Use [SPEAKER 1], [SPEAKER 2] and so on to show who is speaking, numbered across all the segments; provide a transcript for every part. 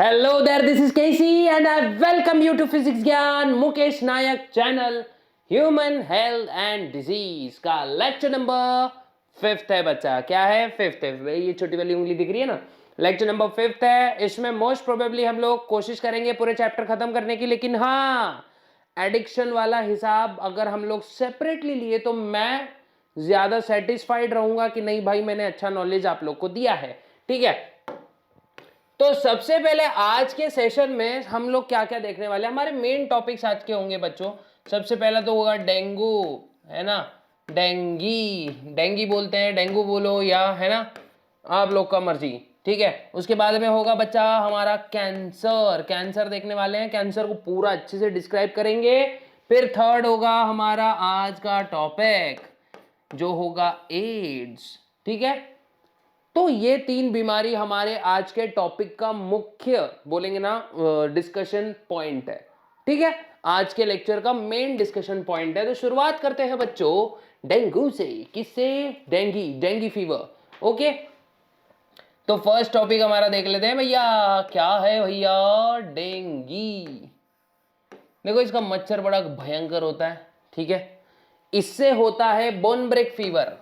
[SPEAKER 1] Hello there, this is Casey and I welcome you to Physics ज्ञान Mukesh Nayak channel human health and disease का lecture number 5th है बच्चा। क्या है? 5th है। ये छोटी वाली उंगली दिख रही है ना, लेक्चर नंबर 5th है। इसमें मोस्ट प्रोबेबली हम लोग कोशिश करेंगे पूरे चैप्टर खत्म करने की, लेकिन हाँ, एडिक्शन वाला हिसाब अगर हम लोग सेपरेटली लिए तो मैं ज्यादा सेटिस्फाइड रहूंगा कि नहीं भाई मैंने अच्छा नॉलेज आप लोग को दिया है। ठीक है, तो सबसे पहले आज के सेशन में हम लोग क्या क्या देखने वाले हैं, हमारे मेन टॉपिक्स आज के होंगे बच्चों। सबसे पहला तो होगा डेंगू, है ना, डेंगी बोलते हैं, डेंगू बोलो या, है ना, आप लोग का मर्जी। ठीक है, उसके बाद में होगा बच्चा हमारा कैंसर, कैंसर देखने वाले हैं, कैंसर को पूरा अच्छे से डिस्क्राइब करेंगे। फिर थर्ड होगा हमारा आज का टॉपिक जो होगा एड्स। ठीक है, तो ये 3 बीमारी हमारे आज के टॉपिक का मुख्य बोलेंगे ना डिस्कशन पॉइंट है। ठीक है, आज के लेक्चर का मेन डिस्कशन पॉइंट है। तो शुरुआत करते हैं बच्चों डेंगू से। किससे? Dinghy fever. ओके, तो फर्स्ट टॉपिक हमारा देख लेते हैं भैया। क्या है भैया? डेंगी। देखो, इसका मच्छर बड़ा भयंकर होता है। ठीक है, इससे होता है बोन ब्रेक फीवर।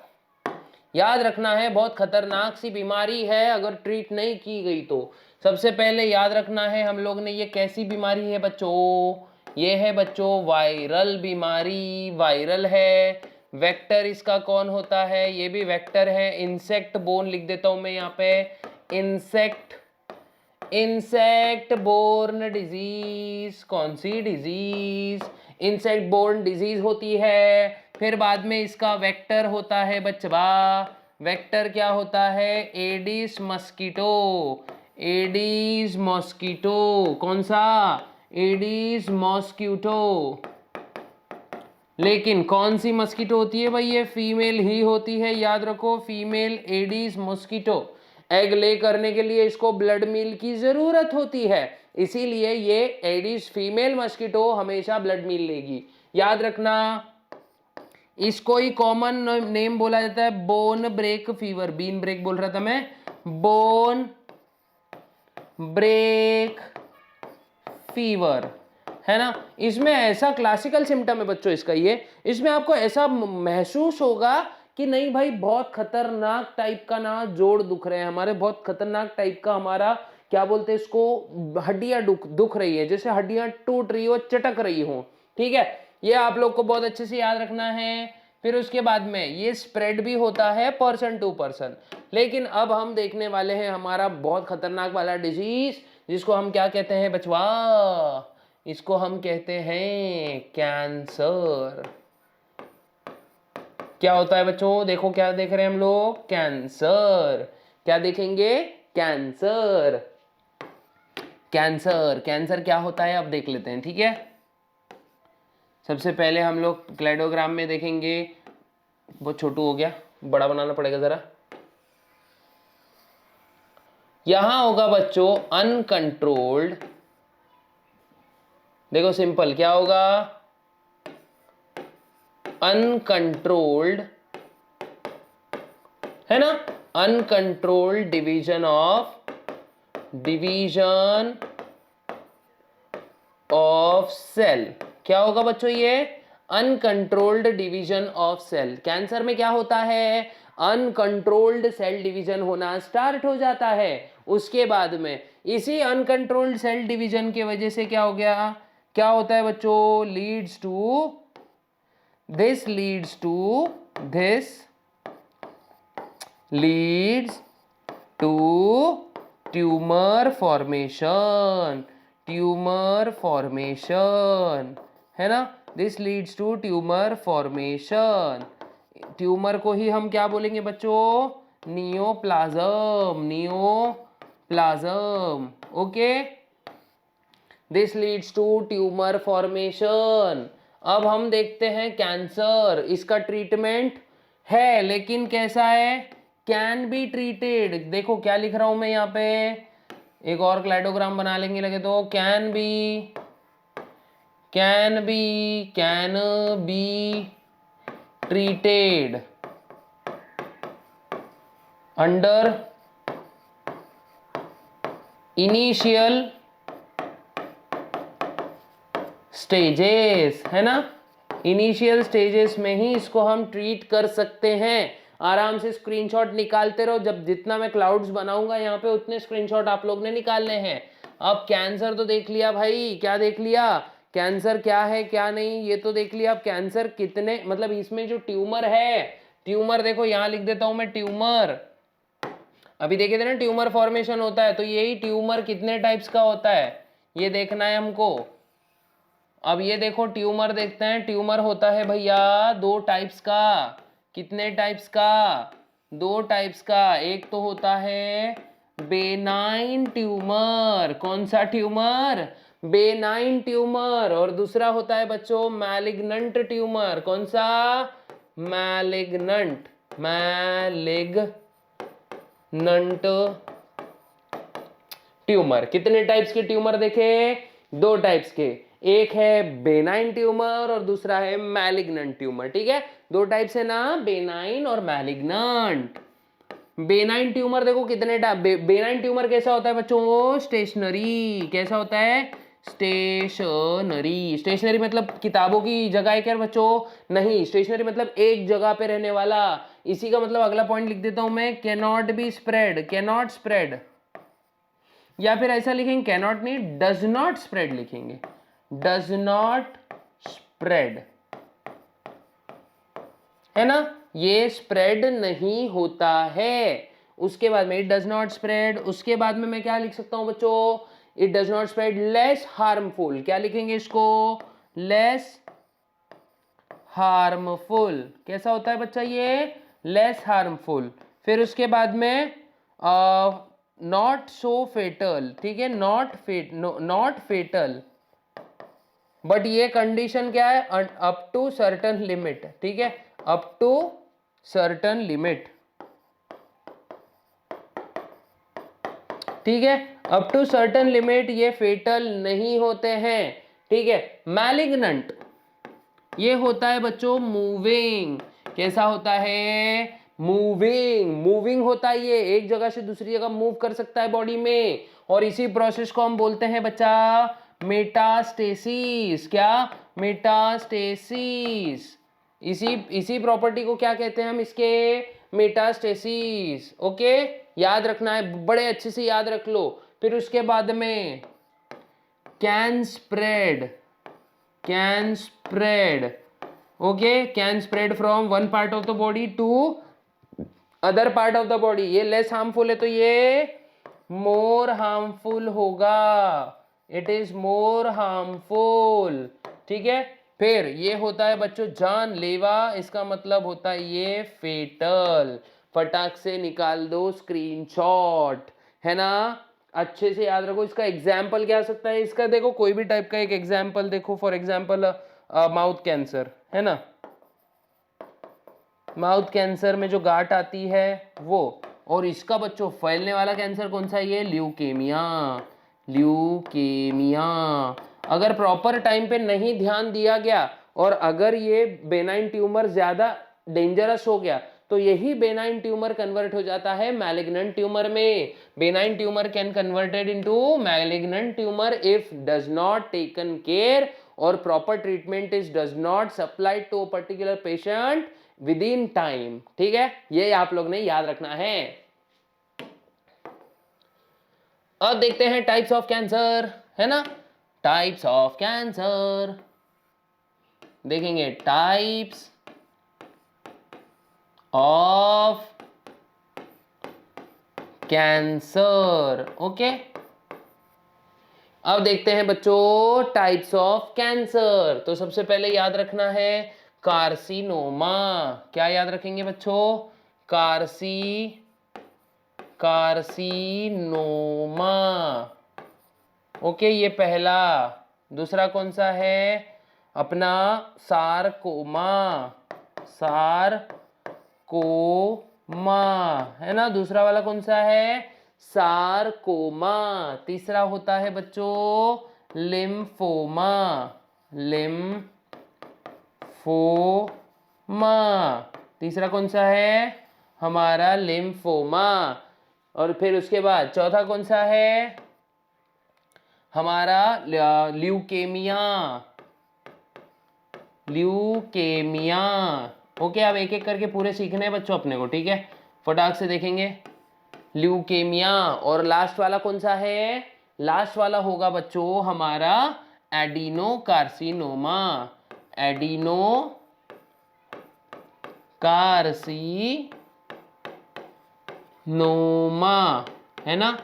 [SPEAKER 1] याद रखना है, बहुत खतरनाक सी बीमारी है अगर ट्रीट नहीं की गई तो। सबसे पहले याद रखना है हम लोग ने, ये कैसी बीमारी है बच्चों? ये है बच्चों वायरल बीमारी, वायरल है। वेक्टर इसका कौन होता है? ये भी वेक्टर है। इंसेक्ट बोर्न लिख देता हूं मैं यहाँ पे, इंसेक्ट बोर्न डिजीज। कौन सी डिजीज? इंसेक्ट बोर्न डिजीज होती है। फिर बाद में इसका वेक्टर होता है बच्चा, वेक्टर क्या होता है? Aedes mosquito, Aedes mosquito. कौन सा? Aedes mosquito. लेकिन कौन सी मस्कीटो होती है भाई? ये फीमेल ही होती है, याद रखो, फीमेल एडिस मॉस्किटो। एग ले करने के लिए इसको ब्लड मील की जरूरत होती है, इसीलिए ये एडिस फीमेल मस्कीटो हमेशा ब्लड मील लेगी। याद रखना, इसको ही कॉमन नेम बोला जाता है बोन ब्रेक फीवर। बीन ब्रेक बोल रहा था मैं, बोन ब्रेक फीवर, है ना। इसमें ऐसा क्लासिकल सिम्टम है बच्चों इसका, ये इसमें आपको ऐसा महसूस होगा कि नहीं भाई बहुत खतरनाक टाइप का ना जोड़ दुख रहे हैं हमारे, बहुत खतरनाक टाइप का हमारा क्या बोलते हैं इसको, हड्डियां दुख रही है, जैसे हड्डियां टूट रही हो, चटक रही हो। ठीक है, ये आप लोग को बहुत अच्छे से याद रखना है। फिर उसके बाद में ये स्प्रेड भी होता है पर्सन टू पर्सन। लेकिन अब हम देखने वाले हैं हमारा बहुत खतरनाक वाला डिजीज, जिसको हम क्या कहते हैं बचवा? इसको हम कहते हैं कैंसर। क्या होता है बच्चों? देखो क्या देख रहे हैं हम लोग, कैंसर। क्या देखेंगे? कैंसर। कैंसर, कैंसर क्या होता है अब देख लेते हैं। ठीक है, सबसे पहले हम लोग क्लेडोग्राम में देखेंगे। बहुत छोटू हो गया, बड़ा बनाना पड़ेगा जरा। यहां होगा बच्चों अनकंट्रोल्ड। देखो सिंपल क्या होगा? अनकंट्रोल्ड, है ना, अनकंट्रोल्ड डिवीजन ऑफ सेल। क्या होगा बच्चों? ये uncontrolled division of cell. Cancer में क्या होता है? अनकंट्रोल्ड सेल डिवीजन होना स्टार्ट हो जाता है। उसके बाद में इसी अनकंट्रोल्ड सेल डिवीजन की वजह से क्या हो गया, क्या होता है बच्चों? this leads to tumour formation, है ना। This leads to tumour formation. Tumour को ही हम क्या बोलेंगे बच्चों? Neoplasm. Okay, this leads to tumour formation. अब हम देखते हैं कैंसर, इसका ट्रीटमेंट है, लेकिन कैसा है? Can be treated. देखो क्या लिख रहा हूं मैं यहाँ पे, एक और क्लाइडोग्राम बना लेंगे लगे तो, can be treated under initial stages, है ना, इनिशियल स्टेजेस में ही इसको हम ट्रीट कर सकते हैं। आराम से स्क्रीनशॉट निकालते रहो, जब जितना मैं क्लाउड्स बनाऊंगा यहाँ पे उतने स्क्रीनशॉट आप लोग ने निकालने हैं। अब कैंसर तो देख लिया भाई, क्या देख लिया, कैंसर क्या है क्या नहीं ये तो देख लिया। अब कैंसर कितने, मतलब इसमें जो ट्यूमर है, ट्यूमर देखो यहाँ लिख देता हूं मैं, ट्यूमर अभी देखे थे ना, ट्यूमर फॉर्मेशन होता है, तो यही ट्यूमर कितने टाइप्स का होता है ये देखना है हमको। अब ये देखो ट्यूमर देखते हैं, ट्यूमर होता है भैया 2 टाइप्स का। कितने टाइप्स का, 2 टाइप्स का। एक तो होता है बेनाइन ट्यूमर, कौन सा ट्यूमर, बेनाइन ट्यूमर, और दूसरा होता है बच्चों मैलिग्नंट ट्यूमर, कौन सा, मैलिग्नंट, मैलिग्नंट ट्यूमर। कितने टाइप्स के ट्यूमर देखे, 2 टाइप्स के, एक है बेनाइन ट्यूमर और दूसरा है मैलिग्नंट ट्यूमर। ठीक है, 2 टाइप्स है ना, बेनाइन और मैलिग्नंट। बेनाइन ट्यूमर देखो कितने टाइप, बेनाइन ट्यूमर कैसा होता है बच्चों, स्टेशनरी, कैसा होता है, स्टेशनरी। स्टेशनरी मतलब किताबों की जगह है क्या बच्चों, नहीं, स्टेशनरी मतलब एक जगह पे रहने वाला। इसी का मतलब अगला पॉइंट लिख देता हूं मैं, cannot be spread, cannot spread, या फिर ऐसा लिखेंगे कैनॉट नहीं, डज नॉट स्प्रेड लिखेंगे, डज नॉट स्प्रेड, है ना, ये स्प्रेड नहीं होता है। उसके बाद में इट डज नॉट स्प्रेड, उसके बाद में मैं क्या लिख सकता हूं बच्चों, it does not spread less harmful, क्या लिखेंगे इसको, लेस हार्मफुल। कैसा होता है बच्चा ये, लेस हार्मफुल। फिर उसके बाद में नॉट सो फेटल, ठीक है, नॉट फेटल, बट ये कंडीशन क्या है, अप टू सर्टन लिमिट, ठीक है, अप टू सर्टन लिमिट, ठीक है, अप टू सर्टन लिमिट ये फेटल नहीं होते हैं। ठीक है, मैलिग्नंट ये होता है बच्चों मूविंग, कैसा होता है, मूविंग, मूविंग होता है, ये एक जगह से दूसरी जगह मूव कर सकता है बॉडी में, और इसी प्रोसेस को हम बोलते हैं बच्चा मेटास्टेसिस। क्या, मेटास्टेसिस। इसी प्रॉपर्टी को क्या कहते हैं हम, इसके मेटास्टेसिस। ओके, याद रखना है, बड़े अच्छे से याद रख लो। फिर उसके बाद में can spread, can spread, okay, can spread from one part of the body to other part of the body। ये less harmful है तो ये more harmful होगा, it is more harmful। ठीक है, फिर ये होता है बच्चों जानलेवा, इसका मतलब होता है ये फेटल। फटाक से निकाल दो स्क्रीनशॉट, है ना, अच्छे से याद रखो। इसका एग्जाम्पल क्या आ सकता है, इसका देखो कोई भी टाइप का एक एग्जाम्पल देखो, फॉर एग्जाम्पल माउथ कैंसर, है ना, माउथ कैंसर में जो गांठ आती है वो, और इसका बच्चों फैलने वाला कैंसर कौन सा है, ये ल्यूकेमिया, ल्यूकेमिया। अगर प्रॉपर टाइम पे नहीं ध्यान दिया गया और अगर ये बेनाइन ट्यूमर ज्यादा डेंजरस हो गया तो यही बेनाइन ट्यूमर कन्वर्ट हो जाता है मैलिग्नेंट ट्यूमर में। Benign tumour can converted into malignant tumour if does not taken care और proper treatment is does not supplied to a particular patient within time. ठीक है, ये आप लोग ने याद रखना है। अब देखते हैं टाइप्स ऑफ कैंसर, है ना, टाइप्स ऑफ कैंसर देखेंगे, टाइप्स ऑफ कैंसर। ओके, अब देखते हैं बच्चों टाइप्स ऑफ कैंसर। तो सबसे पहले याद रखना है कार्सिनोमा। क्या याद रखेंगे बच्चों, कार्सिनोमा। ओके, ये पहला। दूसरा कौन सा है अपना, सारकोमा, सारकोमा, है ना, दूसरा वाला कौन सा है, सारकोमा। तीसरा होता है बच्चों लिम्फोमा, लिम्फोमा। तीसरा कौन सा है हमारा लिम्फोमा। और फिर उसके बाद चौथा कौन सा है हमारा ल्यूकेमिया, ल्यूकेमिया। ओके, अब एक एक करके पूरे सीखने हैं बच्चों अपने को, ठीक है, फटाक से देखेंगे। ल्यूकेमिया, और लास्ट वाला कौन सा है? लास्ट वाला होगा बच्चों हमारा एडिनो कार्सिनोमा, एडिनो कार्सिनोमा, है ना,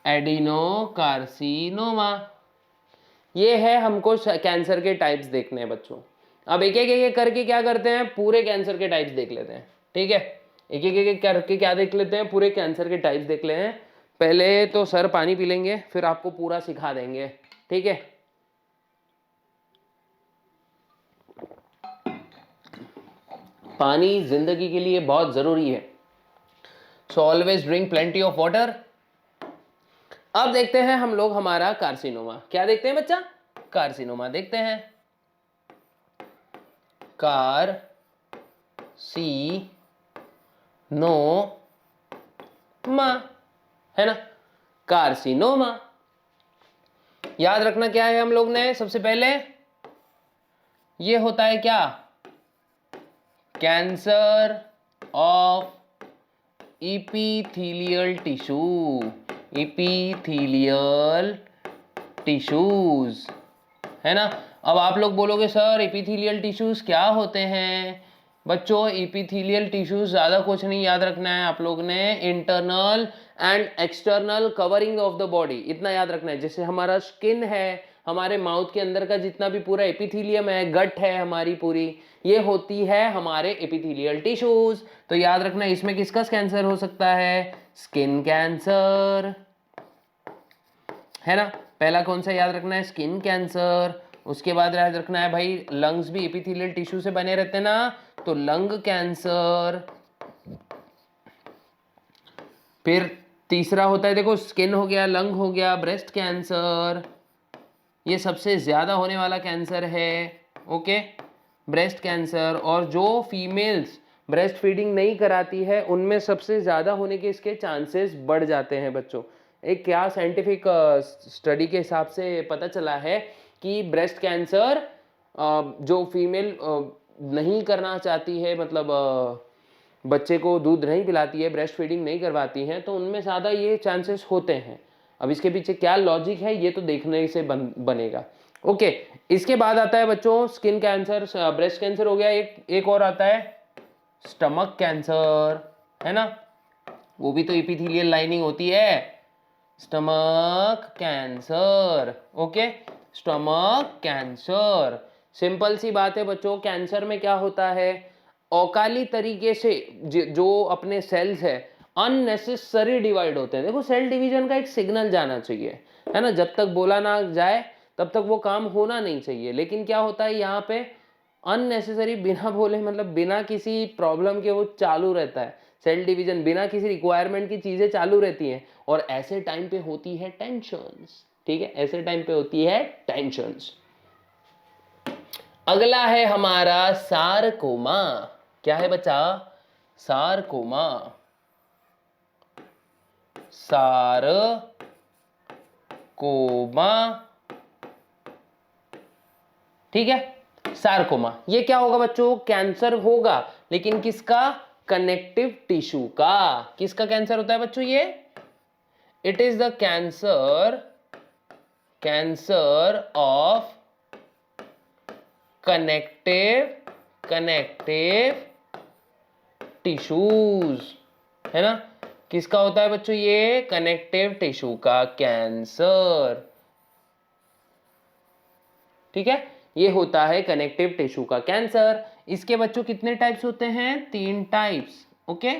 [SPEAKER 1] एडिनो कार्सिनोमा। ये है हमको कैंसर के टाइप्स देखने हैं बच्चों। अब एक एक करके क्या करते हैं, पूरे कैंसर के टाइप्स देख लेते हैं, ठीक है। एक एक करके क्या देख लेते हैं, पूरे कैंसर के टाइप्स देख लेते हैं। पहले तो सर पानी पी लेंगे, फिर आपको पूरा सिखा देंगे, ठीक है। पानी जिंदगी के लिए बहुत जरूरी है, so always drink plenty of water. अब देखते हैं हम लोग हमारा कार्सिनोमा। क्या देखते हैं बच्चा? कार्सिनोमा देखते हैं। कार सी नो मा, है ना, कार्सिनोमा। याद रखना क्या है हम लोग ने, सबसे पहले ये होता है क्या, cancer of epithelial tissue, epithelial tissues, है ना। अब आप लोग बोलोगे सर इपीथीलियल टिश्यूज क्या होते हैं? बच्चों इपीथीलियल टिश्यूज ज्यादा कुछ नहीं याद रखना है आप लोग ने, internal and external covering of the body, इतना याद रखना है। जैसे हमारा स्किन है, हमारे माउथ के अंदर का जितना भी पूरा एपिथीलियम है, गट है हमारी पूरी, ये होती है हमारे एपिथीलियल टिश्यूज। तो याद रखना इसमें किसका कैंसर हो सकता है? स्किन कैंसर, है ना। पहला कौन सा याद रखना है? Skin cancer. उसके बाद याद रखना है भाई लंग्स भी एपिथेलियल टिश्यू से बने रहते हैं ना, तो लंग कैंसर। फिर तीसरा होता है, देखो स्किन हो गया, लंग हो गया, ब्रेस्ट कैंसर, ये सबसे ज्यादा होने वाला कैंसर है, ओके, ब्रेस्ट कैंसर। और जो फीमेल्स ब्रेस्ट फीडिंग नहीं कराती है उनमें सबसे ज्यादा होने के इसके चांसेस बढ़ जाते हैं बच्चों। एक क्या साइंटिफिक स्टडी के हिसाब से पता चला है कि ब्रेस्ट कैंसर जो फीमेल नहीं करना चाहती है, मतलब बच्चे को दूध नहीं पिलाती है, ब्रेस्ट फीडिंग नहीं करवाती हैं, तो उनमें ज़्यादा ये चांसेस होते हैं। अब इसके पीछे क्या लॉजिक है ये तो देखने से बनेगा, ओके। इसके बाद आता है बच्चों स्किन कैंसर, ब्रेस्ट कैंसर हो गया, एक और आता है स्टमक कैंसर, है ना, वो भी तो एपिथेलियल लाइनिंग होती है, stomach cancer, okay, stomach cancer. Simple सी बात है बच्चों, कैंसर में क्या होता है, औकाली तरीके से जो अपने सेल्स है अननेसेसरी डिवाइड होते हैं। देखो सेल डिवीजन का एक सिग्नल जाना चाहिए, है ना, जब तक बोला ना जाए तब तक वो काम होना नहीं चाहिए। लेकिन क्या होता है यहाँ पे अननेसेसरी, बिना बोले मतलब बिना किसी प्रॉब्लम के वो चालू रहता है सेल डिवीजन, बिना किसी रिक्वायरमेंट की चीजें चालू रहती हैं। और ऐसे टाइम पे होती है टेंशन्स, ठीक है, ऐसे टाइम पे होती है टेंशन्स। अगला है हमारा सारकोमा। क्या है बच्चा? सारकोमा, सारकोमा, ठीक है, सारकोमा। ये क्या होगा बच्चों? कैंसर होगा, लेकिन किसका? कनेक्टिव टिश्यू का। किसका कैंसर होता है बच्चों ये? It is the cancer of connective tissues, है ना। किसका होता है बच्चों ये? कनेक्टिव टिश्यू का कैंसर, ठीक है, ये होता है कनेक्टिव टिश्यू का कैंसर। इसके बच्चों कितने टाइप्स होते हैं? 3 टाइप्स, ओके,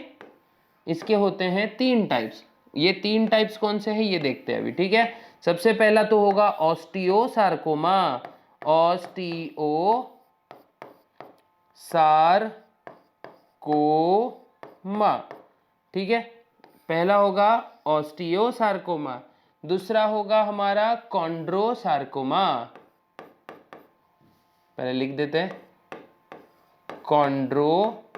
[SPEAKER 1] इसके होते हैं 3 टाइप्स। ये 3 टाइप्स कौन से हैं ये देखते हैं अभी, ठीक है। सबसे पहला तो होगा ऑस्टियोसार्कोमा, ऑस्टियोसार्कोमा, ठीक है, पहला होगा ऑस्टियोसार्कोमा। दूसरा होगा हमारा कॉन्ड्रोसार्कोमा, पहले लिख देते हैं, कॉन्ड्रोसार्कोमा।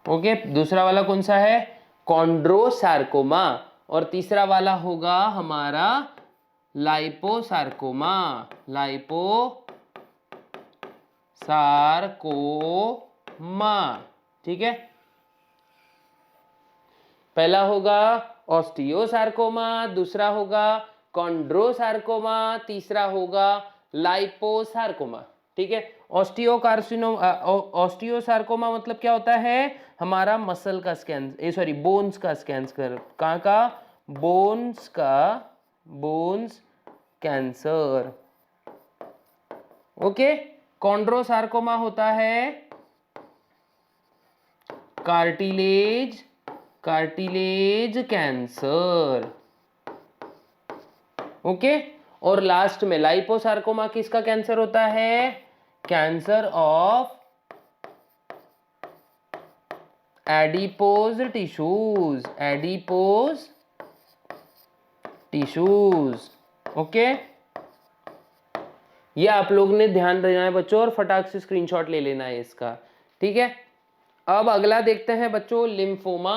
[SPEAKER 1] ओके, दूसरा वाला कौन सा है? कॉन्ड्रोसार्कोमा। और तीसरा वाला होगा हमारा लाइपोसार्कोमा। लाइपोसार्कोमा, ठीक है। पहला होगा ऑस्टियोसार्कोमा, दूसरा होगा कॉन्ड्रोसार्कोमा, तीसरा होगा लाइपोसार्कोमा, ठीक है। ऑस्टियोसार्कोमा मतलब क्या होता है? हमारा मसल का कैंसर, बोन्स का कैंसर। कहाँ का? Bones cancer, okay. कॉन्ड्रोसार्कोमा होता है कार्टिलेज कैंसर, ओके। और लास्ट में लाइपोसार्कोमा किसका कैंसर होता है? Cancer of adipose tissues, okay. ये आप लोग ने ध्यान रखना है बच्चों, और फटाक से स्क्रीनशॉट ले लेना है इसका, ठीक है। अब अगला देखते हैं बच्चों, लिम्फोमा।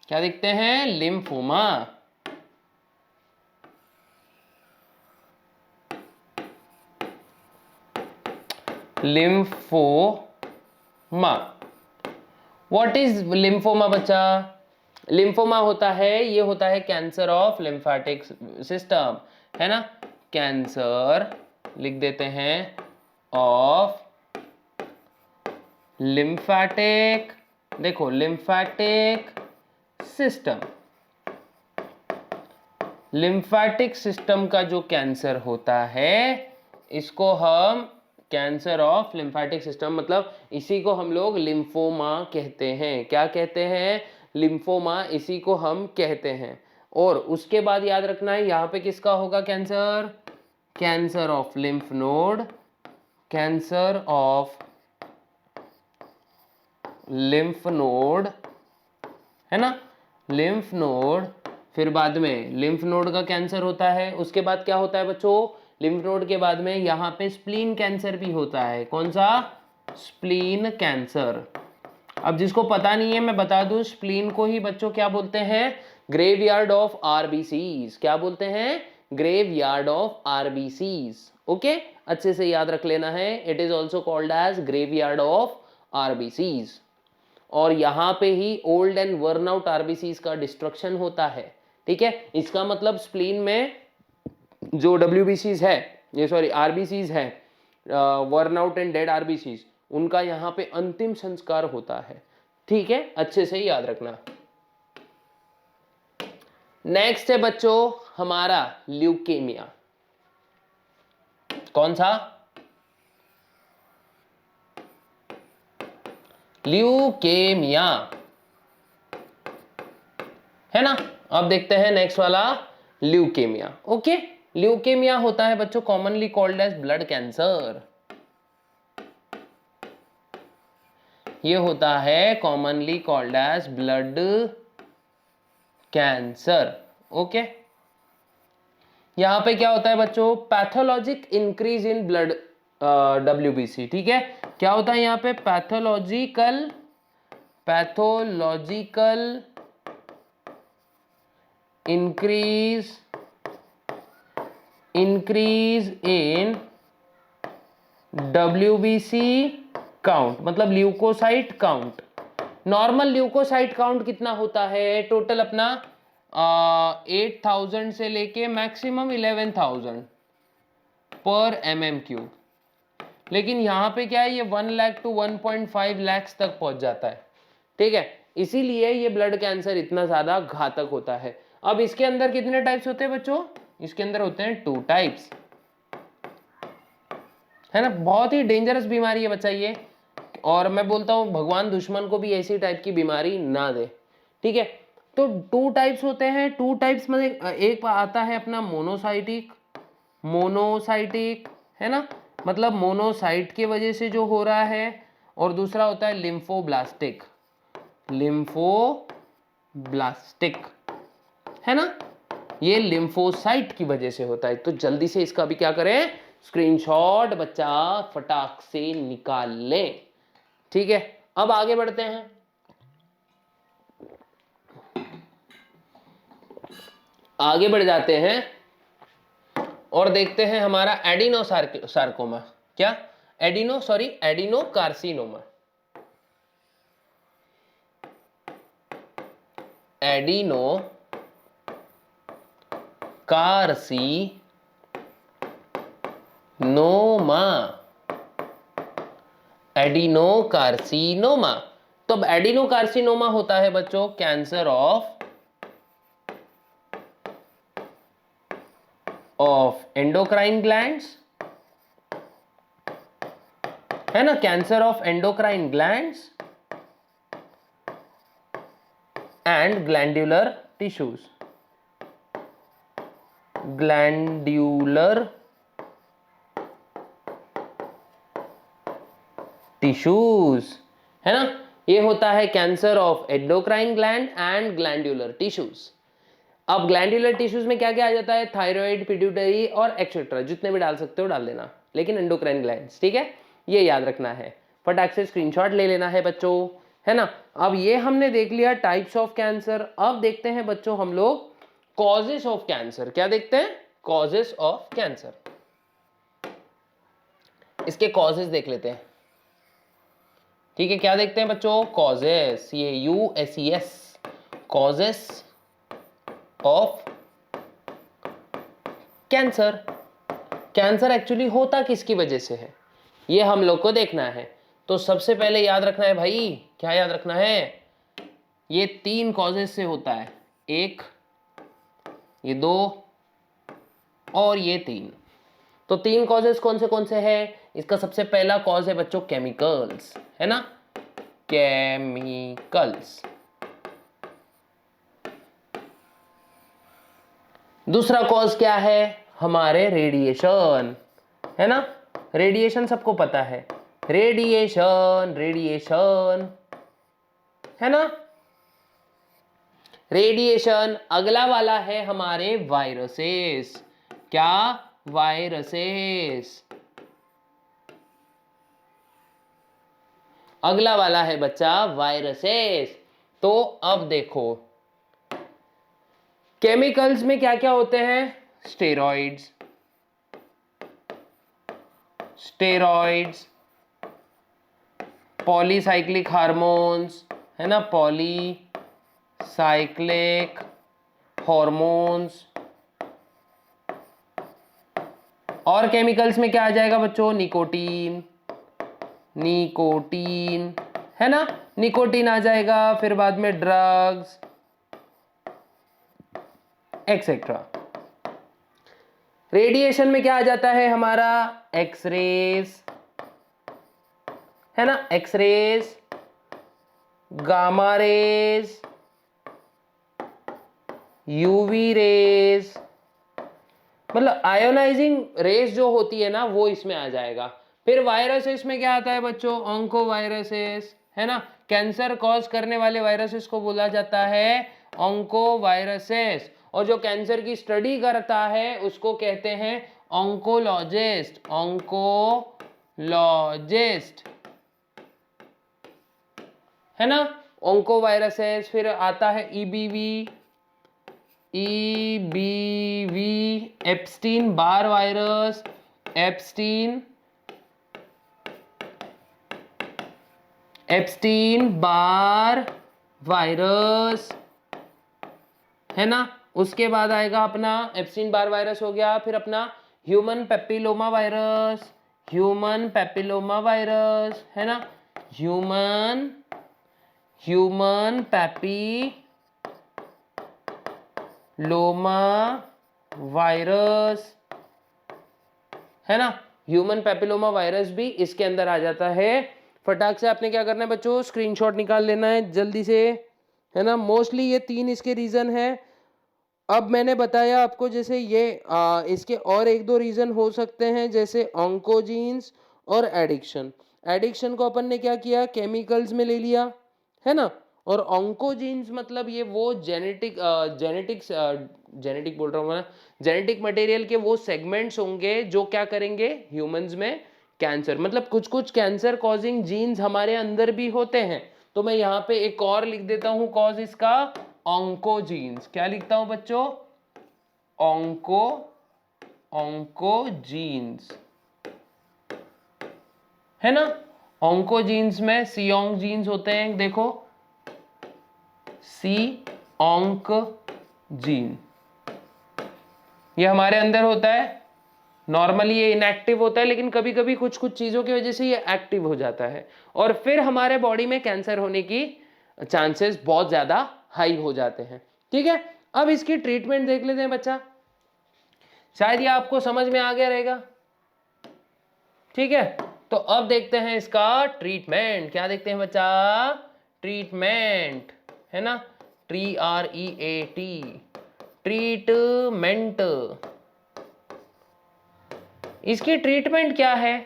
[SPEAKER 1] क्या देखते हैं? Lymphoma. Lymphoma, what is lymphoma बच्चा? लिम्फोमा होता है, ये होता है कैंसर ऑफ लिम्फेटिक सिस्टम, है ना। कैंसर लिख देते हैं ऑफ लिम्फेटिक, देखो लिम्फेटिक सिस्टम। लिम्फेटिक सिस्टम का जो कैंसर होता है इसको हम कैंसर ऑफ लिम्फेटिक सिस्टम, मतलब इसी को हम लोग लिम्फोमा कहते हैं। क्या कहते हैं? लिम्फोमा, इसी को हम कहते हैं। और उसके बाद याद रखना है यहाँ पे किसका होगा cancer? Cancer of lymph node, cancer of lymph node, है ना, लिम्फ नोड। फिर बाद में लिम्फ नोड का कैंसर होता है। उसके बाद क्या होता है बच्चों? लिम्फ नोड के बाद में यहाँ पे स्प्लीन कैंसर भी होता है। कौन सा? Spleen cancer. अब जिसको पता नहीं है मैं बता दूं, स्प्लीन को ही बच्चों क्या बोलते हैं? Graveyard of RBCs. क्या बोलते हैं? Graveyard of RBCs, okay. अच्छे से याद रख लेना है, it is also called as graveyard of RBCs. और यहाँ पे ही old and worn out RBCs का डिस्ट्रक्शन होता है, ठीक है। इसका मतलब स्प्लीन में जो डब्ल्यूबीसीज है, ये सॉरी आरबीसीज है, worn out and dead RBCs, उनका यहाँ पे अंतिम संस्कार होता है, ठीक है। अच्छे से याद रखना। नेक्स्ट है बच्चों हमारा ल्यूकेमिया। कौन सा? ल्यूकेमिया, है ना। अब देखते हैं नेक्स्ट वाला ल्यूकेमिया, ओके। ल्यूकेमिया होता है बच्चों commonly called as blood cancer. ये होता है commonly called as blood cancer, okay. यहां पे क्या होता है बच्चों? Pathologic increase in blood WBC, ठीक है। क्या होता है यहाँ पे? Pathological increase in WBC count, मतलब leucocyte count. Normal leucocyte count कितना होता है? टोटल अपना 8000 से लेके मैक्सिमम 11000 पर mm³। लेकिन यहाँ पे क्या है, ये 1 लाख टू 1.5 लाख तक पहुंच जाता है, ठीक है। इसीलिए ये ब्लड कैंसर इतना ज्यादा घातक होता है। अब इसके अंदर कितने टाइप्स होते हैं बच्चों? इसके अंदर होते हैं 2 टाइप्स, है ना। बहुत ही डेंजरस बीमारी है बच्चा ये, और मैं बोलता हूं भगवान दुश्मन को भी ऐसी टाइप की बीमारी ना दे, ठीक है। तो 2 टाइप्स होते हैं। 2 टाइप्स में एक आता है अपना मोनोसाइटिक, है ना, मतलब मोनोसाइट की वजह से जो हो रहा है, और दूसरा होता है लिम्फोब्लास्टिक, है ना। ये लिम्फोसाइट की वजह से होता है। तो जल्दी से इसका भी क्या करें? स्क्रीनशॉट बच्चा फटाक से निकाल लें, ठीक है, अब आगे बढ़ते हैं। आगे बढ़ जाते हैं और देखते हैं हमारा एडिनोसार्कोमा। क्या? एडिनोकार्सिनोमा। एडिनोकार्सिनोमा। तो अब एडिनोकार्सिनोमा होता है बच्चों कैंसर ऑफ एंडोक्राइन ग्लैंड्स, है ना, cancer of endocrine glands and glandular tissues. Glandular tissues, है ना, ये होता है cancer of endocrine gland and glandular tissues. अब ग्लैंड्यूलर टिश्यूज में क्या क्या आ जाता है? थायराइड, पिट्यूटरी और एक्सेट्रा, जितने भी डाल सकते हो डाल देना, लेकिन एंडोक्राइन ग्लैंड्स, ठीक है, ये याद रखना है। फटाक से स्क्रीनशॉट ले लेना है बच्चों, है ना। अब ये हमने देख लिया टाइप्स ऑफ कैंसर। अब देखते हैं बच्चों हम लोग कॉजेस ऑफ कैंसर। क्या देखते हैं? Causes of cancer. इसके कॉजेस देख लेते हैं, ठीक है। क्या देखते हैं बच्चों? कॉजेस, ये CAUSES, causes of cancer. Cancer actually होता किसकी वजह से है, ये हम लोग को देखना है। तो सबसे पहले याद रखना है भाई, क्या याद रखना है? ये 3 कॉजेस से होता है, 1, ये 2 और ये 3। तो 3 कॉजेस कौन से हैं? इसका सबसे पहला कॉज है बच्चों केमिकल्स, है ना, केमिकल्स। दूसरा कॉज क्या है? हमारे रेडिएशन, है ना, रेडिएशन सबको पता है, रेडिएशन, है ना, रेडिएशन। अगला वाला है हमारे वायरसेस। क्या? वायरसेस। अगला वाला है बच्चा वायरसेस। तो अब देखो केमिकल्स में क्या क्या होते हैं? स्टेरॉइड्स, पॉलीसाइक्लिक हार्मोन्स, है ना, पॉलीसाइक्लिक हार्मोन्स। और केमिकल्स में क्या आ जाएगा बच्चों? निकोटीन, है ना, निकोटीन आ जाएगा। फिर बाद में ड्रग्स एक्सेट्रा। रेडिएशन में क्या आ जाता है हमारा? एक्सरेज, है ना, x rays, gamma rays, UV rays, मतलब आयोनाइजिंग रेज जो होती है ना वो इसमें आ जाएगा। फिर वायरसेस में क्या आता है बच्चों? ऑन्कोवायरसेस, है ना, कैंसर कॉज करने वाले वायरसेस को बोला जाता है ऑन्कोवायरसेस। और जो कैंसर की स्टडी करता है उसको कहते हैं ऑन्कोलॉजिस्ट, है ना, ऑन्कोवायरसेस। फिर आता है EBV, Epstein Barr virus, Epstein Barr virus, है ना। उसके बाद आएगा अपना एप्स्टीन बार वायरस हो गया। फिर अपना ह्यूमन पेपिलोमा वायरस, है ना, ह्यूमन पेपिलोमा वायरस, है ना, ह्यूमन पेपिलोमा वायरस भी इसके अंदर आ जाता है। फटाक से आपने क्या करना है बच्चों? स्क्रीनशॉट निकाल लेना है जल्दी से, है ना। मोस्टली ये 3 इसके रीजन है। अब मैंने बताया आपको जैसे ये इसके और 1-2 रीजन हो सकते हैं, जैसे ऑन्कोजीन्स और एडिक्शन को अपन ने क्या किया? केमिकल्स में ले लिया, है ना। और ऑन्कोजीन्स मतलब ये वो जेनेटिक बोल रहा हूँ मैं, जेनेटिक मटेरियल के वो सेगमेंट्स होंगे जो क्या करेंगे ह्यूमंस में कैंसर, मतलब कुछ कुछ कैंसर कॉजिंग जीन्स हमारे अंदर भी होते हैं। तो मैं यहाँ पे एक और लिख देता हूं कॉज इसका, ऑन्कोजीन्स। क्या लिखता हूं बच्चों? ऑन्कोजीन्स, है ना। ऑन्कोजीन्स में सियोंग जीन्स होते हैं, देखो सी ऑन्क जीन, ये हमारे अंदर होता है। नॉर्मली ये इनएक्टिव होता है, लेकिन कभी कभी कुछ कुछ चीजों की वजह से ये एक्टिव हो जाता है और फिर हमारे बॉडी में कैंसर होने की चांसेस बहुत ज्यादा हाई हो जाते हैं। ठीक है, अब इसकी ट्रीटमेंट देख लेते हैं बच्चा, शायद ये आपको समझ में आ गया रहेगा। ठीक है, तो अब देखते हैं इसका ट्रीटमेंट। क्या देखते हैं बच्चा? ट्रीटमेंट, है ना, TREAT, ट्रीटमेंट। इसकी ट्रीटमेंट क्या है?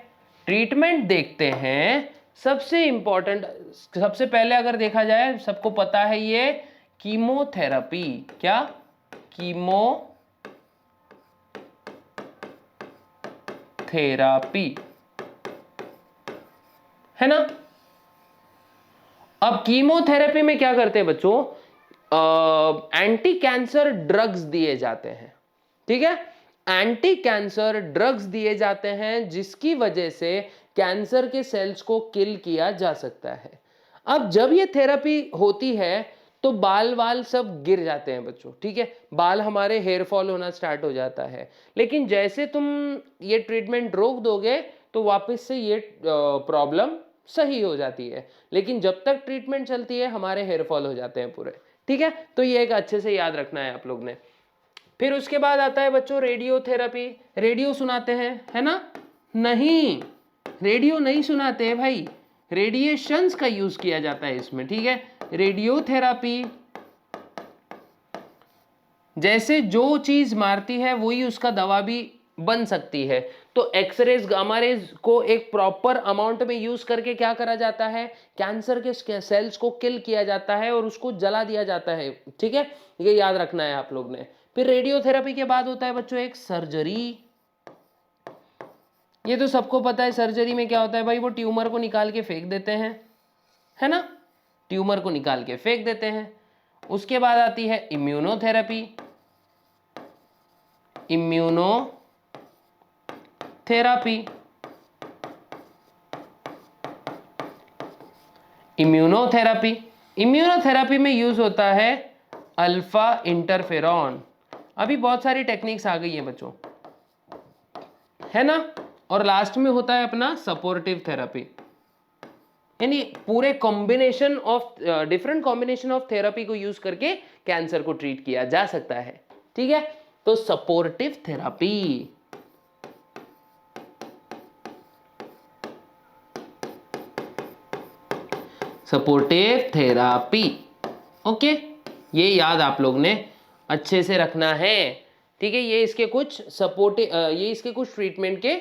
[SPEAKER 1] ट्रीटमेंट देखते हैं। सबसे इंपॉर्टेंट, सबसे पहले अगर देखा जाए, सबको पता है ये कीमोथेरेपी। क्या? कीमोथेरेपी, है ना। अब कीमोथेरेपी में क्या करते हैं बच्चों? एंटी कैंसर ड्रग्स दिए जाते हैं। ठीक है, एंटी कैंसर ड्रग्स दिए जाते हैं जिसकी वजह से कैंसर के सेल्स को किल किया जा सकता है। अब जब ये थेरेपी होती है तो बाल वाल सब गिर जाते हैं बच्चों। ठीक है, बाल हमारे हेयर फॉल होना स्टार्ट हो जाता है, लेकिन जैसे तुम ये ट्रीटमेंट रोक दोगे तो वापस से ये प्रॉब्लम सही हो जाती है, लेकिन जब तक ट्रीटमेंट चलती है हमारे हेयर फॉल हो जाते हैं पूरे। ठीक है, तो ये एक अच्छे से याद रखना है आप लोग ने। फिर उसके बाद आता है बच्चों रेडियोथेरेपी। रेडियो सुनाते हैं, है ना? नहीं, रेडियो नहीं सुनाते हैं भाई, रेडिएशंस का यूज किया जाता है इसमें। ठीक है, रेडियोथेरेपी जैसे जो चीज मारती है वही उसका दवा भी बन सकती है। तो एक्सरेज गामा रेज को एक प्रॉपर अमाउंट में यूज करके क्या करा जाता है? कैंसर के सेल्स को किल किया जाता है और उसको जला दिया जाता है। ठीक है, ये याद रखना है आप लोग ने। फिर रेडियोथेरेपी के बाद होता है बच्चों एक सर्जरी। ये तो सबको पता है, सर्जरी में क्या होता है भाई? वो ट्यूमर को निकाल के फेंक देते हैं, है ना, ट्यूमर को निकाल के फेंक देते हैं। उसके बाद आती है इम्यूनोथेरेपी। इम्यूनोथेरेपी, इम्यूनोथेरेपी, इम्यूनोथेरेपी में यूज होता है अल्फा इंटरफेरॉन। अभी बहुत सारी टेक्निक्स आ गई हैं बच्चों, है ना। और लास्ट में होता है अपना सपोर्टिव थेरेपी, यानी पूरे combination of different combination of therapy को यूज करके कैंसर को ट्रीट किया जा सकता है। ठीक है, तो supportive therapy, supportive therapy, okay, ये याद आप लोग ने अच्छे से रखना है। ठीक है, ये इसके कुछ सपोर्टिव, ये इसके कुछ ट्रीटमेंट के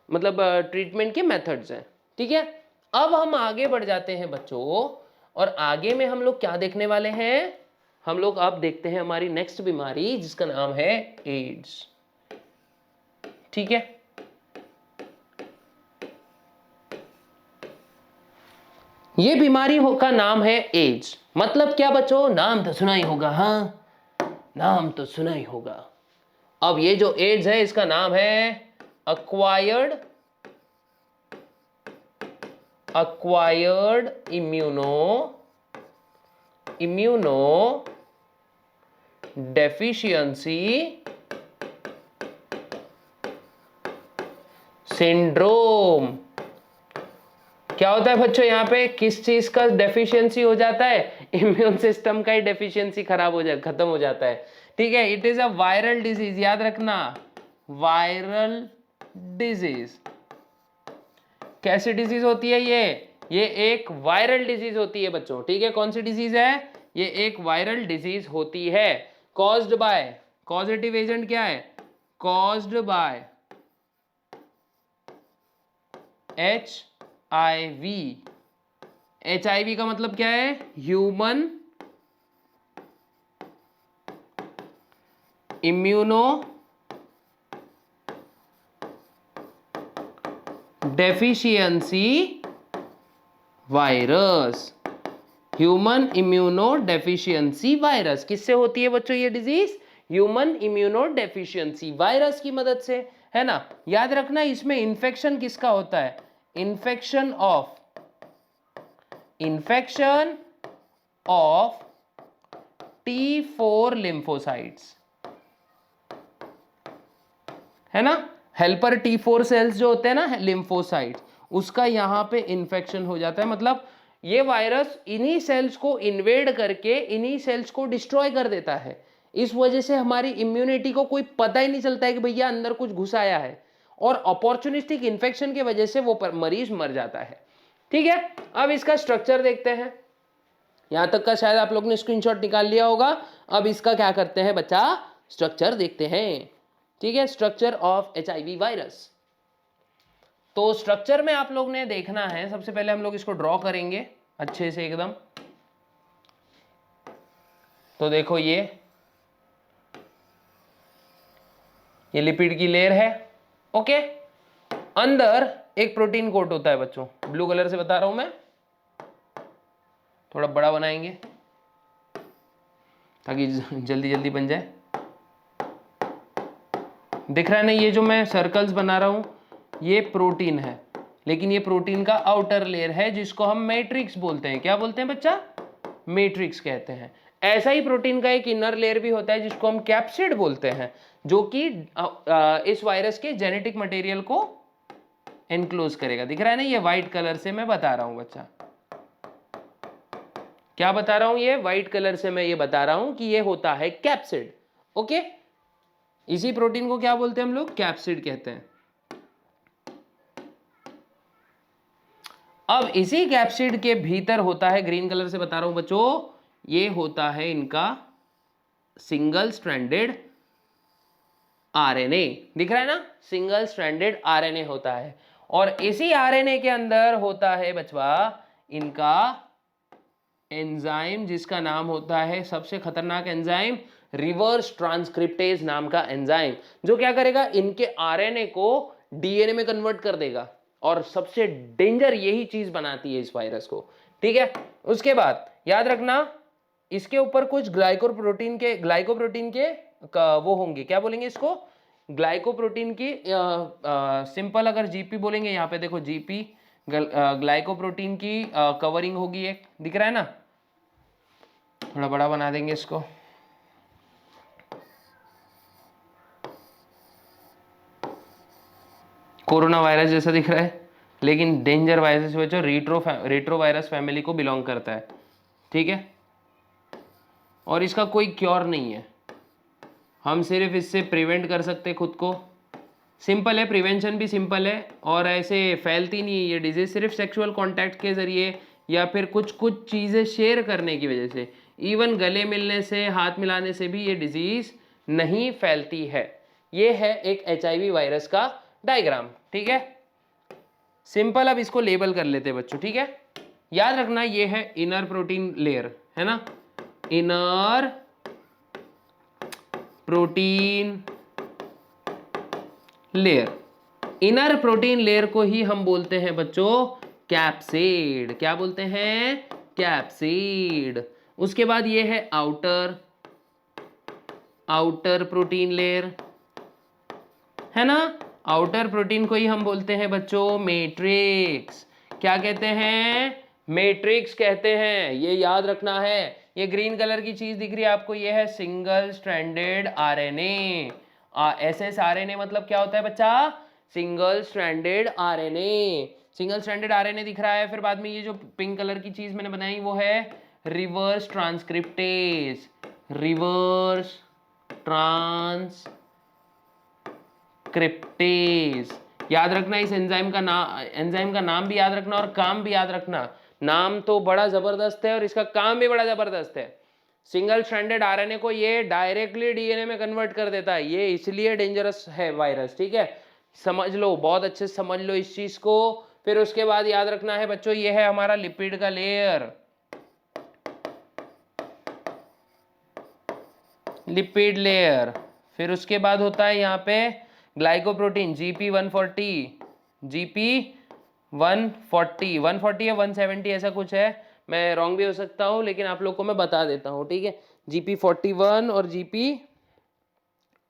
[SPEAKER 1] मतलब ट्रीटमेंट के मेथड्स हैं। ठीक है, अब हम आगे बढ़ जाते हैं बच्चों, और आगे में हम लोग क्या देखने वाले हैं? हम लोग अब देखते हैं हमारी नेक्स्ट बीमारी जिसका नाम है एड्स। ठीक है, ये बीमारी का नाम है एड्स। मतलब क्या बच्चों? नाम तो सुना ही होगा, हाँ, नाम तो सुना ही होगा। अब ये जो एड्स है इसका नाम है अक्वायर्ड इम्यूनो डेफिशिएंसी सिंड्रोम। क्या होता है बच्चों? यहाँ पे किस चीज का डेफिशिएंसी हो जाता है? इम्यून सिस्टम का ही डेफिशिएंसी खत्म हो जाता है। ठीक है, it is a viral disease, याद रखना, वायरल डिजीज। कैसी डिजीज होती है ये एक वायरल डिजीज होती है बच्चों। ठीक है, कौन सी डिजीज है? ये एक वायरल डिजीज होती है, कॉज्ड बाय, कॉजेटिव एजेंट क्या है? Caused by HIV। HIV का मतलब क्या है? Human immuno deficiency virus, human immuno deficiency virus. किससे होती है बच्चों ये disease? Human immuno deficiency virus की मदद से, है ना। याद रखना इसमें इन्फेक्शन किसका होता है? इन्फेक्शन ऑफ T4 लिम्फोसाइट्स, है ना। हेल्पर T4 सेल्स जो होते हैं ना लिम्फोसाइट्स, उसका यहां पे इन्फेक्शन हो जाता है। मतलब ये वायरस इन्हीं सेल्स को इन्वेड करके इन्हीं सेल्स को डिस्ट्रॉय कर देता है। इस वजह से हमारी इम्यूनिटी को कोई पता ही नहीं चलता है कि भैया अंदर कुछ घुस आया है, और अपॉर्चुनिस्टिक इन्फेक्शन की वजह से वो मरीज मर जाता है। ठीक है, अब इसका स्ट्रक्चर देखते हैं। यहां तक का शायद आप लोग ने स्क्रीनशॉट निकाल लिया होगा। अब इसका क्या करते हैं बच्चा, स्ट्रक्चर देखते हैं। ठीक है, स्ट्रक्चर ऑफ HIV वायरस। तो स्ट्रक्चर में आप लोग ने देखना है, सबसे पहले हम लोग इसको ड्रॉ करेंगे अच्छे से एकदम। तो देखो ये लिपिड की लेयर है। ओके, अंदर एक प्रोटीन कोट होता है बच्चों, ब्लू कलर से बता रहा हूं मैं, थोड़ा बड़ा बनाएंगे ताकि जल्दी जल्दी बन जाए। दिख रहा है ना, ये जो मैं सर्कल्स बना रहा हूं ये प्रोटीन है, लेकिन ये प्रोटीन का आउटर लेयर है जिसको हम मैट्रिक्स बोलते हैं। क्या बोलते हैं बच्चा? मैट्रिक्स कहते हैं। ऐसा ही प्रोटीन का एक इनर लेयर भी होता है जिसको हम कैप्सिड बोलते हैं, जो कि इस वायरस के जेनेटिक मटेरियल को एनक्लोज करेगा। दिख रहा है ना, ये व्हाइट कलर से मैं बता रहा हूं बच्चा। क्या बता रहा हूं? ये व्हाइट कलर से मैं ये बता रहा हूं कि ये होता है कैप्सिड। ओके, इसी प्रोटीन को क्या बोलते हैं हम लोग? कैप्सिड कहते हैं। अब इसी कैप्सिड के भीतर होता है, ग्रीन कलर से बता रहा हूं बच्चों, ये होता है इनका सिंगल स्ट्रैंडेड आरएनए। दिख रहा है ना, सिंगल स्ट्रैंडेड आरएनए होता है। और इसी आरएनए के अंदर होता है बचवा इनका एंजाइम, जिसका नाम होता है सबसे खतरनाक एंजाइम, रिवर्स ट्रांसक्रिप्टेज नाम का एंजाइम, जो क्या करेगा, इनके आरएनए को डीएनए में कन्वर्ट कर देगा। और सबसे डेंजर यही चीज बनाती है इस वायरस को। ठीक है, उसके बाद याद रखना इसके ऊपर कुछ ग्लाइकोप्रोटीन के वो होंगे, क्या बोलेंगे इसको? ग्लाइकोप्रोटीन की सिंपल अगर जीपी बोलेंगे, यहाँ पे देखो जीपी ग्लाइकोप्रोटीन की कवरिंग होगी एक, दिख रहा है ना। थोड़ा बड़ा बना देंगे इसको। कोरोना वायरस जैसा दिख रहा है, लेकिन डेंजर वायरस बच्चों रेट्रो वायरस फैमिली को बिलोंग करता है। ठीक है, और इसका कोई क्योर नहीं है, हम सिर्फ इससे प्रिवेंट कर सकते खुद को। सिंपल है, प्रिवेंशन भी सिंपल है, और ऐसे फैलती नहीं है ये डिजीज सिर्फ सेक्सुअल कांटेक्ट के जरिए या फिर कुछ कुछ चीज़ें शेयर करने की वजह से। इवन गले मिलने से, हाथ मिलाने से भी ये डिजीज नहीं फैलती है। ये है एक HIV वायरस का डायग्राम। ठीक है, सिंपल। अब इसको लेबल कर लेते हैं बच्चों। ठीक है, याद रखना ये है इनर प्रोटीन लेयर, है ना, inner protein layer. Inner protein layer को ही हम बोलते हैं बच्चों कैप्सिड। क्या बोलते हैं? कैप्सिड। उसके बाद ये है आउटर प्रोटीन लेयर, है ना। आउटर प्रोटीन को ही हम बोलते हैं बच्चों मैट्रिक्स। क्या कहते हैं? मैट्रिक्स कहते हैं। ये याद रखना है। ये ग्रीन कलर की चीज दिख रही है आपको, ये है सिंगल स्ट्रैंडेड आरएनए। SSRNA मतलब क्या होता है बच्चा? Single stranded RNA. Single stranded RNA दिख रहा है। फिर बाद में ये जो पिंक कलर की चीज मैंने बनाई वो है रिवर्स ट्रांसक्रिप्टेज। रिवर्स ट्रांसक्रिप्टेज याद रखना। इस एंजाइम का नाम भी याद रखना और काम भी याद रखना। नाम तो बड़ा जबरदस्त है और इसका काम भी बड़ा जबरदस्त है। सिंगल स्ट्रैंडेड आरएनए को ये डायरेक्टली डीएनए में कन्वर्ट कर देता है। ये इसलिए डेंजरस है वायरस। ठीक है, समझ लो, बहुत अच्छे से समझ लो इस चीज को। फिर उसके बाद याद रखना है बच्चों, ये है हमारा लिपिड का लेयर, लिपिड लेयर। फिर उसके बाद होता है यहाँ पे ग्लाइकोप्रोटीन GP140, GP 140 140 या 170 ऐसा कुछ है, मैं रॉन्ग भी हो सकता हूँ, लेकिन आप लोग को मैं बता देता हूँ, ठीक है। GP41 और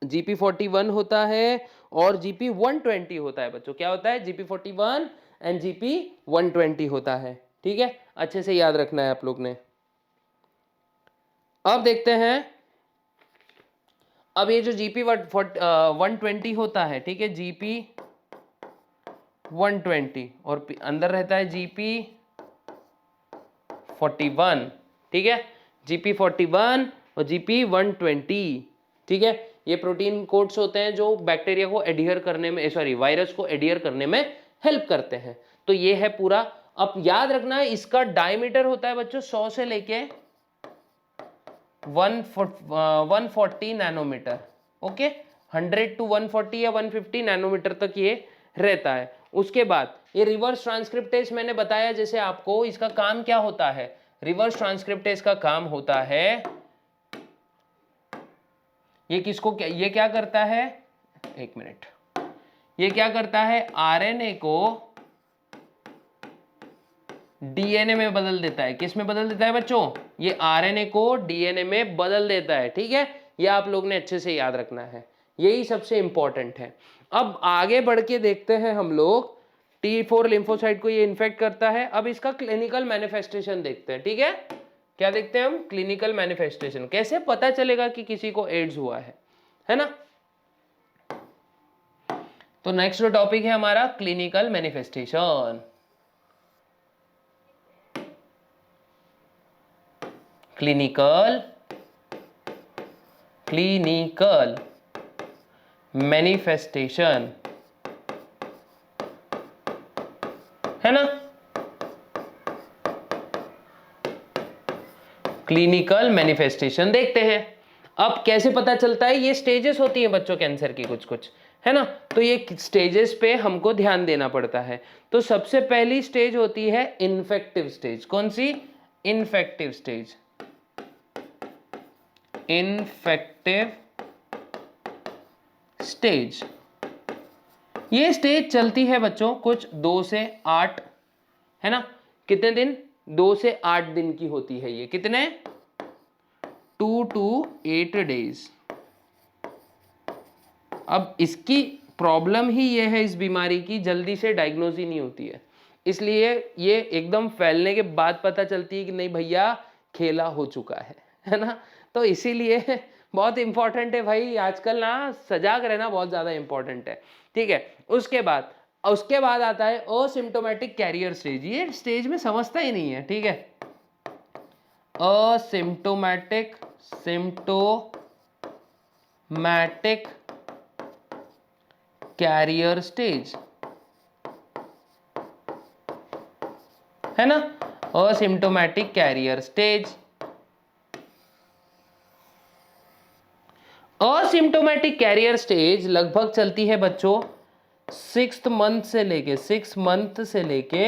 [SPEAKER 1] GP41 होता है और GP120 होता है बच्चों। क्या होता है? GP41 एंड GP120 होता है, ठीक है। अच्छे से याद रखना है आप लोग ने। अब देखते हैं, अब ये जो GP120 होता है, ठीक है, GP120 और अंदर रहता है GP41, ठीक है। GP41 और GP120, ठीक है। ये प्रोटीन कोड्स होते हैं जो बैक्टीरिया को एडियर करने में, सॉरी, वायरस को एडियर करने में हेल्प करते हैं। तो ये है पूरा। अब याद रखना है, इसका डायमीटर होता है बच्चों 100 से लेके 140 नैनोमीटर, ओके। 100 to 140 या 150 नैनोमीटर तक ये रहता है। उसके बाद ये रिवर्स ट्रांसक्रिप्टेज मैंने बताया जैसे आपको, इसका काम क्या होता है? रिवर्स ट्रांसक्रिप्टेज का काम होता है, ये क्या करता है, एक मिनट, ये क्या करता है? आरएनए को डीएनए में बदल देता है। किस में बदल देता है बच्चों? ये आरएनए को डीएनए में बदल देता है, ठीक है। ये आप लोग ने अच्छे से याद रखना है, यही सबसे इंपॉर्टेंट है। अब आगे बढ़ के देखते हैं हम लोग, T4 लिम्फोसाइट को ये इन्फेक्ट करता है। अब इसका क्लिनिकल मैनिफेस्टेशन देखते हैं, ठीक है। क्या देखते हैं हम? Clinical manifestation. कैसे पता चलेगा कि किसी को एड्स हुआ है ना। तो नेक्स्ट जो टॉपिक है हमारा, क्लिनिकल मैनिफेस्टेशन। क्लिनिकल मैनिफेस्टेशन, है ना। क्लिनिकल मैनिफेस्टेशन देखते हैं। अब कैसे पता चलता है? ये स्टेजेस होती हैं बच्चों कैंसर की कुछ कुछ, है ना। तो ये स्टेजेस पे हमको ध्यान देना पड़ता है। तो सबसे पहली स्टेज होती है इन्फेक्टिव स्टेज। कौन सी? Infective stage. इन्फेक्टिव स्टेज, ये स्टेज चलती है बच्चों कुछ 2 से 8, है ना। कितने दिन? 2 से 8 दिन की होती है ये। कितने? 2 to 8 days। अब इसकी प्रॉब्लम ही ये है, इस बीमारी की जल्दी से डायग्नोज ही नहीं होती है, इसलिए ये एकदम फैलने के बाद पता चलती है कि नहीं भैया खेला हो चुका है ना। तो इसीलिए बहुत इंपॉर्टेंट है भाई, आजकल ना सजाग रहना बहुत ज्यादा इंपॉर्टेंट है, ठीक है। उसके बाद आता है असिम्प्टोमेटिक कैरियर स्टेज। ये स्टेज में समझता ही नहीं है, ठीक है। असिम्प्टोमेटिक कैरियर स्टेज, है ना। Asymptomatic carrier stage. Asymptomatic carrier stage लगभग चलती है बच्चों 6 मंथ से लेके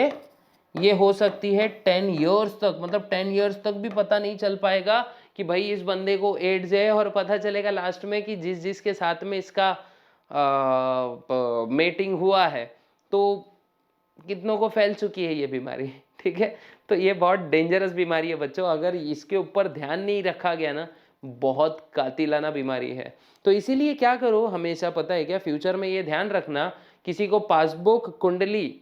[SPEAKER 1] ये हो सकती है 10 इयर्स तक। मतलब 10 इयर्स तक भी पता नहीं चल पाएगा कि भाई इस बंदे को एड्स है, और पता चलेगा लास्ट में कि जिसके साथ में इसका मेटिंग हुआ है तो कितनों को फैल चुकी है ये बीमारी, ठीक है। तो ये बहुत डेंजरस बीमारी है बच्चों, अगर इसके ऊपर ध्यान नहीं रखा गया ना, बहुत कातिलाना बीमारी है। तो इसीलिए क्या करो हमेशा, पता है क्या, फ्यूचर में ये ध्यान रखना, किसी को पासबुक, कुंडली,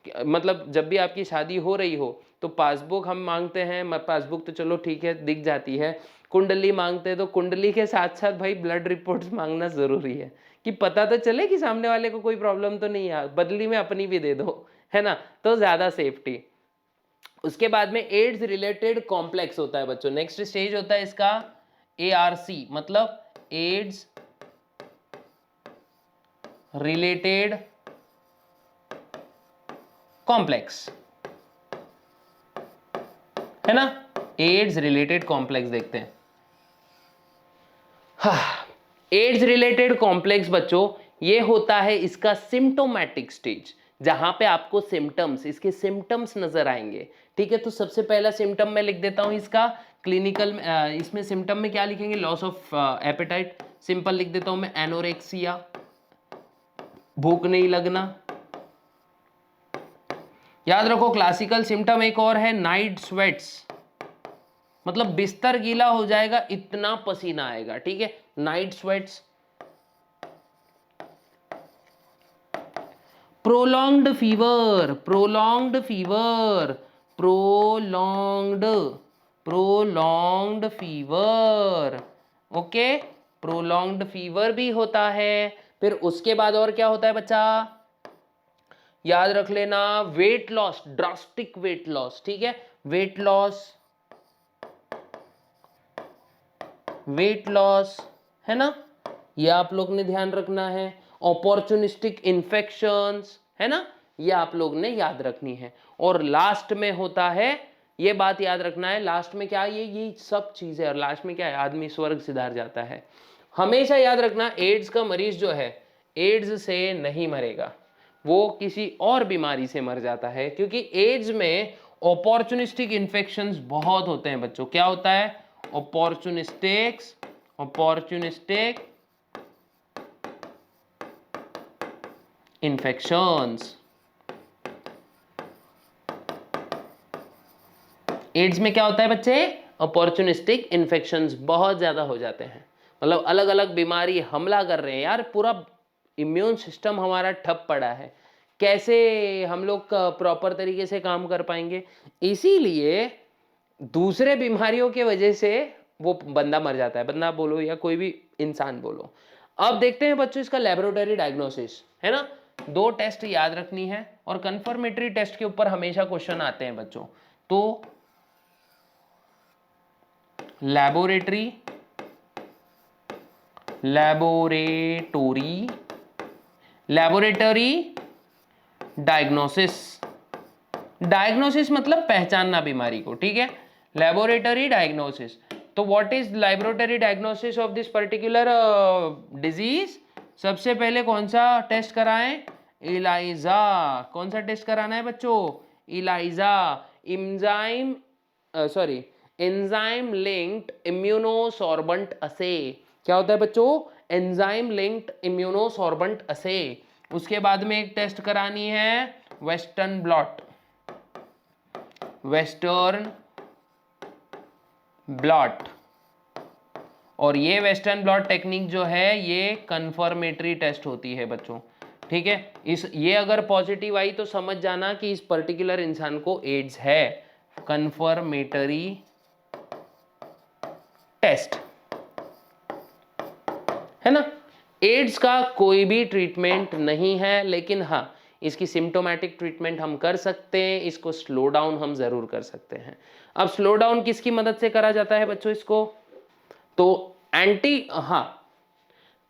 [SPEAKER 1] मतलब जब भी आपकी शादी हो रही हो तो पासबुक हम मांगते हैं, पासबुक तो चलो ठीक है दिख जाती है, कुंडली मांगते हैं तो कुंडली के साथ साथ भाई ब्लड रिपोर्ट्स मांगना जरूरी है, कि पता तो चले कि सामने वाले को कोई प्रॉब्लम तो नहीं है, बदली में अपनी भी दे दो, है ना, तो ज्यादा सेफ्टी। उसके बाद में एड्स रिलेटेड कॉम्प्लेक्स होता है बच्चों। नेक्स्ट स्टेज होता है इसका ARC, मतलब एड्स रिलेटेड कॉम्प्लेक्स, है ना। एड्स रिलेटेड कॉम्प्लेक्स देखते हैं। एड्स रिलेटेड कॉम्प्लेक्स बच्चों ये होता है इसका सिम्टोमेटिक स्टेज, जहां पे आपको सिम्टम्स, इसके सिम्टम्स नजर आएंगे, ठीक है। तो सबसे पहला सिम्टम मैं लिख देता हूं इसका क्लिनिकल, इसमें सिम्टम में क्या लिखेंगे? लॉस ऑफ एपेटाइट, सिंपल लिख देता हूं मैं, एनोरेक्सिया, भूख नहीं लगना, याद रखो क्लासिकल सिम्टम एक और है नाइट स्वेट्स, मतलब बिस्तर गीला हो जाएगा इतना पसीना आएगा, ठीक है, night sweats. Prolonged fever, prolonged fever, prolonged fever, okay, prolonged fever भी होता है। फिर उसके बाद और क्या होता है बच्चा, याद रख लेना, weight loss, drastic weight loss, ठीक है, वेट लॉस है ना, ये आप लोग ने ध्यान रखना है। अपॉर्चुनिस्टिक इन्फेक्शंस है ना, ये आप लोग ने याद रखनी है। और लास्ट में होता है, ये बात याद रखना है, लास्ट में क्या है, ये सब चीजें, और लास्ट में क्या है, आदमी स्वर्ग सिधार जाता है। हमेशा याद रखना, एड्स का मरीज जो है एड्स से नहीं मरेगा, वो किसी और बीमारी से मर जाता है, क्योंकि एड्स में अपॉर्चुनिस्टिक इन्फेक्शंस बहुत होते हैं बच्चों। क्या होता है, अपॉर्चुनिस्टिक इन्फेक्शंस। एड्स में क्या होता है बच्चे, अपॉर्चुनिस्टिक इन्फेक्शंस बहुत ज्यादा हो जाते हैं, मतलब अलग अलग बीमारी हमला कर रहे हैं यार, पूरा इम्यून सिस्टम हमारा ठप पड़ा है, कैसे हम लोग प्रॉपर तरीके से काम कर पाएंगे। इसीलिए दूसरे बीमारियों की वजह से वो बंदा मर जाता है, बंदा बोलो या कोई भी इंसान बोलो। अब देखते हैं बच्चों इसका लेबोरेटरी डायग्नोसिस, है ना, 2 टेस्ट याद रखनी है, और कंफर्मेटरी टेस्ट के ऊपर हमेशा क्वेश्चन आते हैं बच्चों। तो लेबोरेटरी डायग्नोसिस मतलब पहचानना बीमारी को, ठीक है, लेबोरेटरी डायग्नोसिस। तो what is laboratory diagnosis of this particular disease, सबसे पहले कौन सा टेस्ट कराएं, इलाइजा। कौन सा टेस्ट कराना है बच्चों, इलाइजा, एंजाइम लिंक्ड इम्यूनोसॉर्बेंट असे। क्या होता है बच्चों, एंजाइम लिंक्ड इम्यूनोसॉर्बेंट असे। उसके बाद में एक टेस्ट करानी है वेस्टर्न ब्लॉट, और ये वेस्टर्न ब्लॉट टेक्निक जो है ये कंफर्मेटरी टेस्ट होती है बच्चों, ठीक है। ये अगर पॉजिटिव आई तो समझ जाना कि इस पर्टिकुलर इंसान को एड्स है, कंफर्मेटरी टेस्ट, है ना। एड्स का कोई भी ट्रीटमेंट नहीं है, लेकिन हाँ इसकी सिम्टोमेटिक ट्रीटमेंट हम कर सकते हैं, इसको स्लो डाउन हम जरूर कर सकते हैं। अब स्लो डाउन किसकी मदद से करा जाता है बच्चों इसको, तो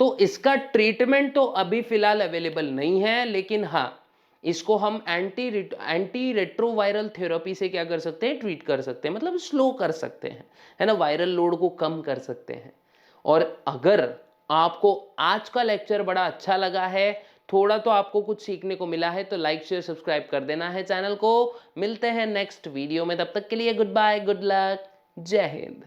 [SPEAKER 1] तो इसका ट्रीटमेंट तो अभी फिलहाल अवेलेबल नहीं है, लेकिन हाँ इसको हम एंटी रेट्रोवायरल थेरेपी से क्या कर सकते हैं, ट्रीट कर सकते हैं, मतलब स्लो कर सकते हैं, है ना, वायरल लोड को कम कर सकते हैं। और अगर आपको आज का लेक्चर बड़ा अच्छा लगा है, थोड़ा तो आपको कुछ सीखने को मिला है, तो लाइक शेयर सब्सक्राइब कर देना है चैनल को। मिलते हैं नेक्स्ट वीडियो में, तब तक के लिए गुड बाय, गुड लक, जय हिंद।